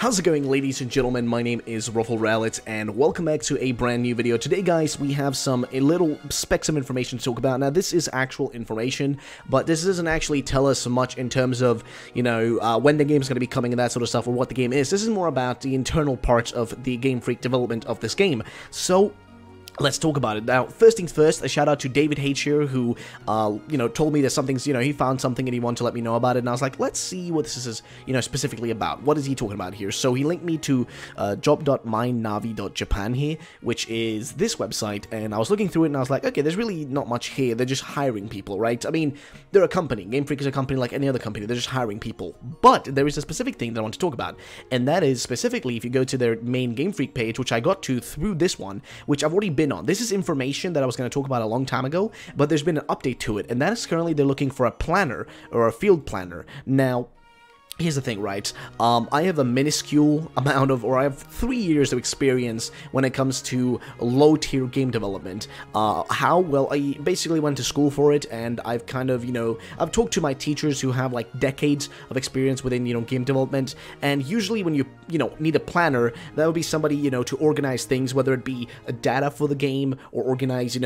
How's it going, ladies and gentlemen? My name is Ruffle Rallet, and welcome back to a brand new video. Today, guys, we have a little specks of information to talk about. Now, this is actual information, but this doesn't actually tell us much in terms of, when the game is going to be coming and that sort of stuff, or what the game is. This is more about the internal parts of the Gamefreak development of this game. So, let's talk about it. Now, first things first, a shout out to David H here, who, told me that something's, he found something and he wanted to let me know about it, and I was like, let's see what this is, specifically about. What is he talking about here? So he linked me to job.mynavi.japan here, which is this website, and I was looking through it and I was like, okay, there's really not much here. They're just hiring people, right? I mean, they're a company. Gamefreak is a company like any other company. They're just hiring people. But there is a specific thing that I want to talk about, and that is specifically if you go to their main Gamefreak page, which I got to through this one, which I've already been on. This is information that I was going to talk about a long time ago, but there's been an update to it, and that is currently they're looking for a planner, or a field planner. Now, here's the thing, right? I have a minuscule amount of, or I have 3 years of experience when it comes to low-tier game development. I basically went to school for it, and I've kind of, I've talked to my teachers who have, like, decades of experience within, game development, and usually when you, need a planner, that would be somebody, to organize things, whether it be data for the game, or organize,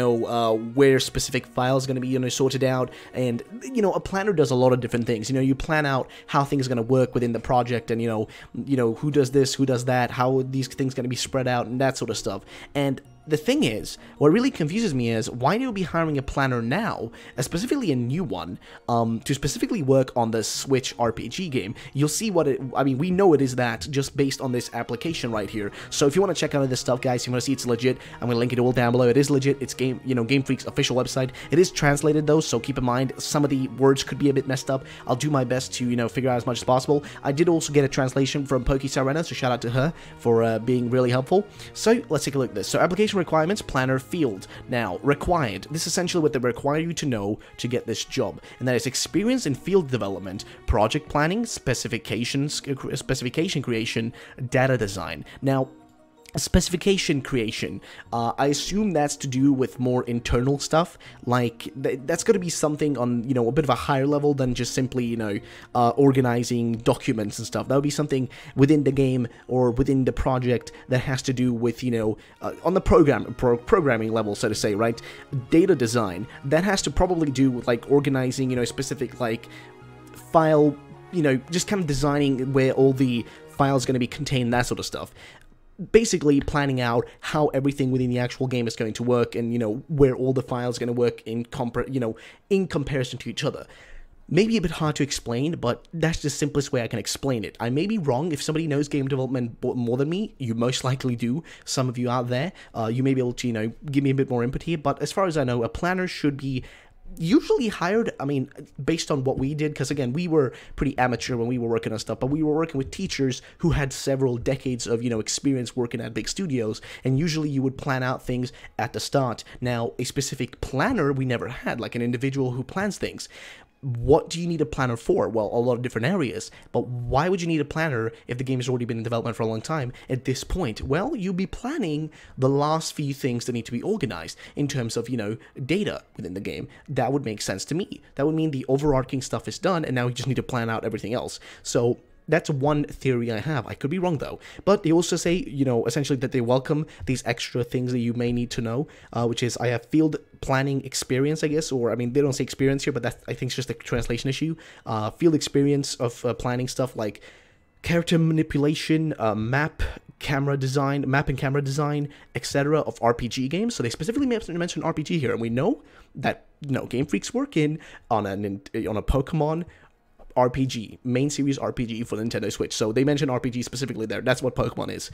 where specific files are going to be, sorted out, and, a planner does a lot of different things. You plan out how things are going to work within the project, and who does this, who does that, how are these things going to be spread out, and that sort of stuff. And the thing is, what really confuses me is, why do you be hiring a planner now, specifically a new one, to specifically work on the Switch RPG game? You'll see what we know it is that, just based on this application right here. So if you want to check out this stuff, guys, you want to see it's legit, I'm going to link it all down below. It is legit, it's Gamefreak's official website. It is translated though, so keep in mind, some of the words could be a bit messed up. I'll do my best to, figure out as much as possible. I did also get a translation from Poke Sarena, so shout out to her for being really helpful. So let's take a look at this. So application requirements, planner field. Now, required. This is essentially what they require you to know to get this job, and that is experience in field development, project planning, specification creation, data design. Now, specification creation, I assume that's to do with more internal stuff, like that's going to be something on, a bit of a higher level than just simply, organizing documents and stuff. That would be something within the game or within the project that has to do with, on the programming level, so to say, right? Data design, that has to probably do with, like, organizing, specific, like, file, just kind of designing where all the files going to be contained, that sort of stuff. Basically planning out how everything within the actual game is going to work, and where all the files are going to work in comparison to each other. Maybe a bit hard to explain, but that's the simplest way I can explain it. I may be wrong. If somebody knows game development more than me, you most likely do. Some of you out there, you may be able to give me a bit more input here. But as far as I know, a planner should be usually hired, based on what we did, because again, we were pretty amateur when we were working on stuff, but we were working with teachers who had several decades of, experience working at big studios, and usually you would plan out things at the start. Now, a specific planner we never had, like an individual who plans things. What do you need a planner for? Well, a lot of different areas, but why would you need a planner if the game has already been in development for a long time at this point? Well, you'll be planning the last few things that need to be organized in terms of, data within the game. That would make sense to me. That would mean the overarching stuff is done, and now you just need to plan out everything else. So that's one theory I have. I could be wrong, though. But they also say, essentially that they welcome these extra things that you may need to know, which is I have field planning experience, I guess, or, they don't say experience here, but that, I think, is just a translation issue. Field experience of planning stuff like character manipulation, map and camera design, etc. of RPG games. So they specifically mention RPG here, and we know that, Gamefreak's working on a Pokémon RPG, main series RPG for Nintendo Switch. So they mention RPG specifically there. That's what Pokemon is.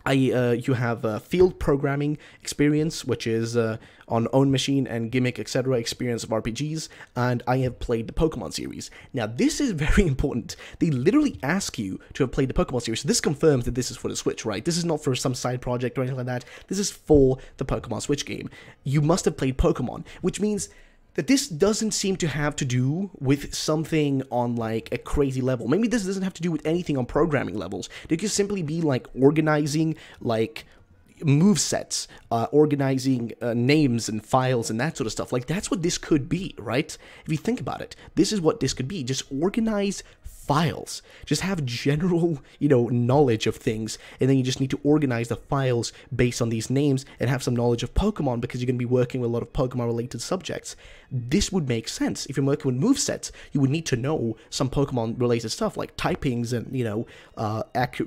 You have field programming experience, which is on own machine and gimmick, etc. experience of RPGs, and I have played the Pokemon series. Now, this is very important. They literally ask you to have played the Pokemon series. So this confirms that this is for the Switch, right? This is not for some side project or anything like that. This is for the Pokemon Switch game. You must have played Pokemon, which means that this doesn't seem to have to do with something on, like, a crazy level. Maybe this doesn't have to do with anything on programming levels. It could simply be, like, organizing, like, movesets, organizing names and files and that sort of stuff. Like, that's what this could be, right? If you think about it, this is what this could be. Just organize files. Just have general, knowledge of things, and then you just need to organize the files based on these names and have some knowledge of Pokemon because you're going to be working with a lot of Pokemon-related subjects. This would make sense. If you're working with movesets, you would need to know some Pokemon-related stuff like typings and,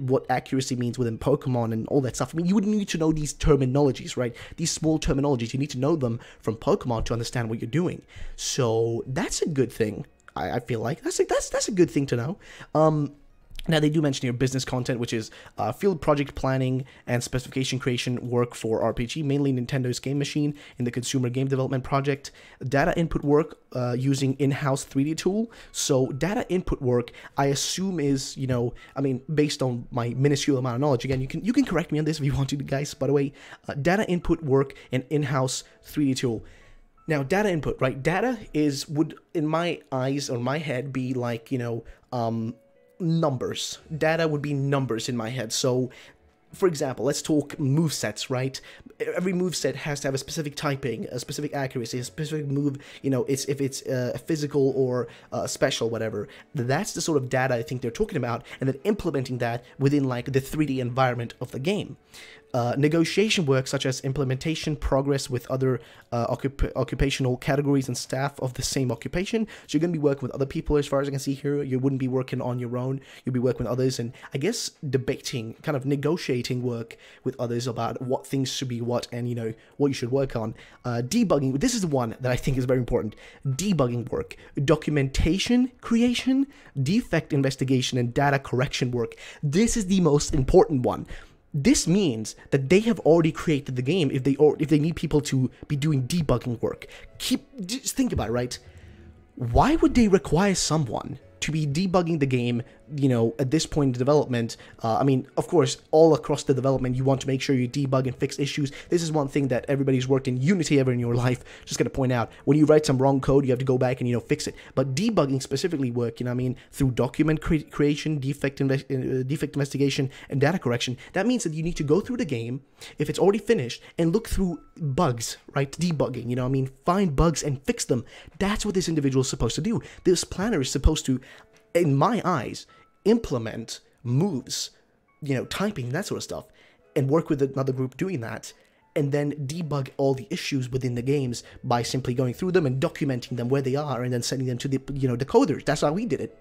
what accuracy means within Pokemon and all that stuff. I mean, you would need to know these terminologies, right? These small terminologies, you need to know them from Pokemon to understand what you're doing. So that's a good thing. I feel like that's a good thing to know. Now, they do mention here business content, which is field project planning and specification creation work for RPG, mainly Nintendo's game machine in the consumer game development project. Data input work using in-house 3D tool. So data input work, I assume is, based on my minuscule amount of knowledge. Again, you can correct me on this if you want to, guys, by the way. Data input work and in-house 3D tool. Now, data input, right? Data would, in my eyes or my head, be like, numbers. Data would be numbers in my head. So, for example, let's talk movesets, right? Every moveset has to have a specific typing, a specific accuracy, a specific move, if it's physical or special, whatever. That's the sort of data I think they're talking about, and then implementing that within, like, the 3D environment of the game. Negotiation work such as implementation progress with other occupational categories and staff of the same occupation. So you're going to be working with other people as far as I can see here. You wouldn't be working on your own. You'll be working with others, and I guess debating, kind of negotiating work with others about what things should be what and, what you should work on. Debugging, this is the one that I think is very important. Debugging work, documentation creation, defect investigation, and data correction work. This is the most important one. This means that they have already created the game if they need people to be doing debugging work. Just think about it, right? Why would they require someone to be debugging the game, at this point in development? I mean, of course, all across the development, you want to make sure you debug and fix issues. This is one thing that everybody's worked in Unity ever in your life. Just gonna point out, when you write some wrong code, you have to go back and, fix it. But debugging specifically work, through document creation, defect investigation, and data correction. That means that you need to go through the game, if it's already finished, and look through bugs, right? Debugging, find bugs and fix them. That's what this individual is supposed to do. This planner is supposed to, in my eyes, implement moves, typing, that sort of stuff, and work with another group doing that, and then debug all the issues within the games by simply going through them and documenting them where they are, and then sending them to the, the coders. That's how we did it.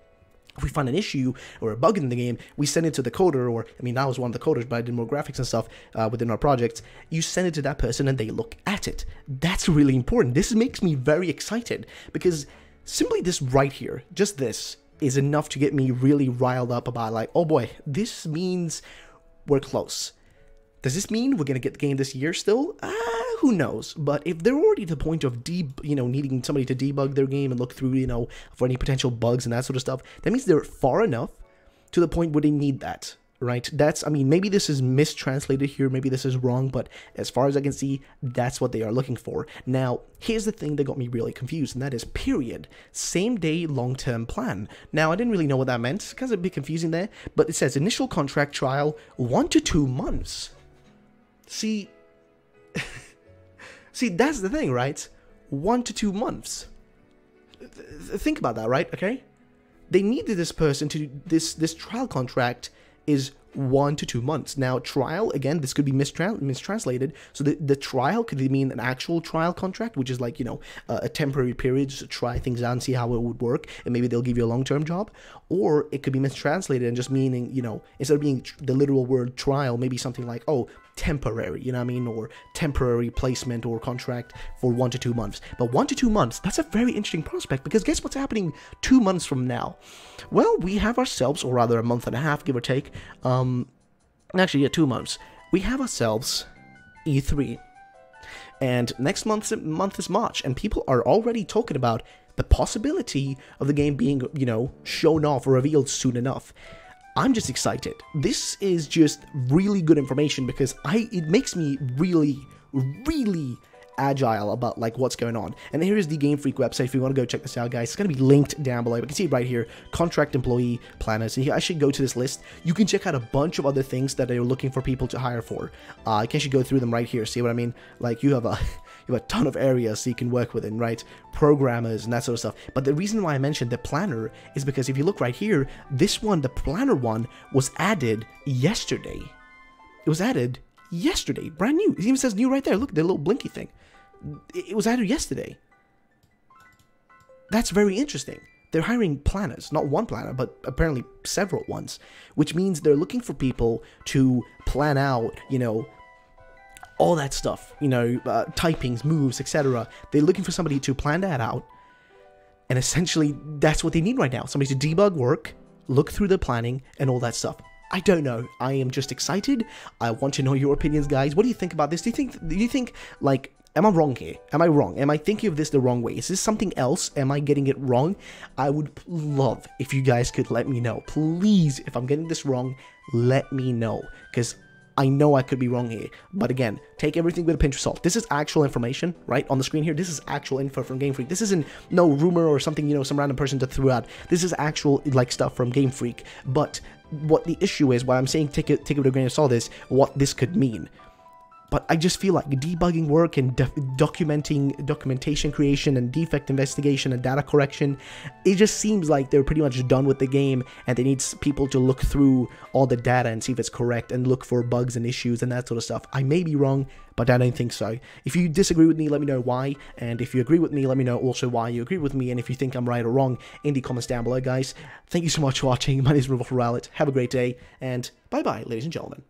If we find an issue or a bug in the game, we send it to the coder, or, I was one of the coders, but I did more graphics and stuff within our projects. You send it to that person and they look at it. That's really important. This makes me very excited, because simply this right here, just this, is enough to get me really riled up about, like, oh boy, this means we're close. Does this mean we're gonna get the game this year still? Who knows? But if they're already at the point of needing somebody to debug their game and look through, for any potential bugs and that sort of stuff, that means they're far enough to the point where they need that, right? Maybe this is mistranslated here, maybe this is wrong, but as far as I can see, that's what they are looking for. Now, here's the thing that got me really confused, and that is period. Same day long-term plan. Now, I didn't really know what that meant. It's kind of a bit confusing there, but it says initial contract trial, 1 to 2 months. See, that's the thing, right? 1 to 2 months. Think about that, right? Okay? They needed this person to do this trial contract is 1 to 2 months. Now, trial, again, this could be mistranslated. So the trial could mean an actual trial contract, which is like, a temporary period just to try things out and see how it would work, and maybe they'll give you a long-term job. Or it could be mistranslated and just meaning, instead of being the literal word trial, maybe something like, oh, temporary, or temporary placement or contract for 1 to 2 months. But 1 to 2 months, that's a very interesting prospect, because guess what's happening 2 months from now? Well, we have ourselves, or rather a month and a half, give or take, actually, yeah, 2 months. We have ourselves E3. And next month is March, and people are already talking about the possibility of the game being, shown off or revealed soon enough. I'm just excited. This is just really good information, because it makes me really, really agile about, like, what's going on. And here is the Gamefreak website if you want to go check this out, guys. It's going to be linked down below. You can see it right here, contract employee planners. And here, I should go to this list. You can check out a bunch of other things that they're looking for people to hire for. You can actually go through them right here. See what I mean? Like, you have You have a ton of areas so you can work within, right? Programmers and that sort of stuff. But the reason why I mentioned the planner is because if you look right here, this one, the planner one, was added yesterday. It was added yesterday, brand new. It even says new right there. Look at the little blinky thing. It was added yesterday. That's very interesting. They're hiring planners, not one planner, but apparently several ones, which means they're looking for people to plan out, you know, all that stuff, you know, typings, moves, etc. They're looking for somebody to plan that out, and essentially that's what they need right now. Somebody to debug work, look through the planning, and all that stuff. I don't know. I am just excited. I want to know your opinions, guys. What do you think about this? Do you think like, am I wrong here? Am I wrong? Am I thinking of this the wrong way? Is this something else? Am I getting it wrong? I would love if you guys could let me know. Please, if I'm getting this wrong, let me know, because I know I could be wrong here. But again, take everything with a pinch of salt. This is actual information, right? On the screen here, this is actual info from Gamefreak. This isn't no rumor or something, you know, some random person just threw out. This is actual, like, stuff from Gamefreak. But what the issue is, why I'm saying take it with a grain of salt, is what this could mean. But I just feel like debugging work and documentation creation and defect investigation and data correction, it just seems like they're pretty much done with the game, and they need people to look through all the data and see if it's correct and look for bugs and issues and that sort of stuff. I may be wrong, but I don't think so. If you disagree with me, let me know why, and if you agree with me, let me know also why you agree with me, and if you think I'm right or wrong in the comments down below, guys. Thank you so much for watching. My name is Rafael. Have a great day, and bye-bye, ladies and gentlemen.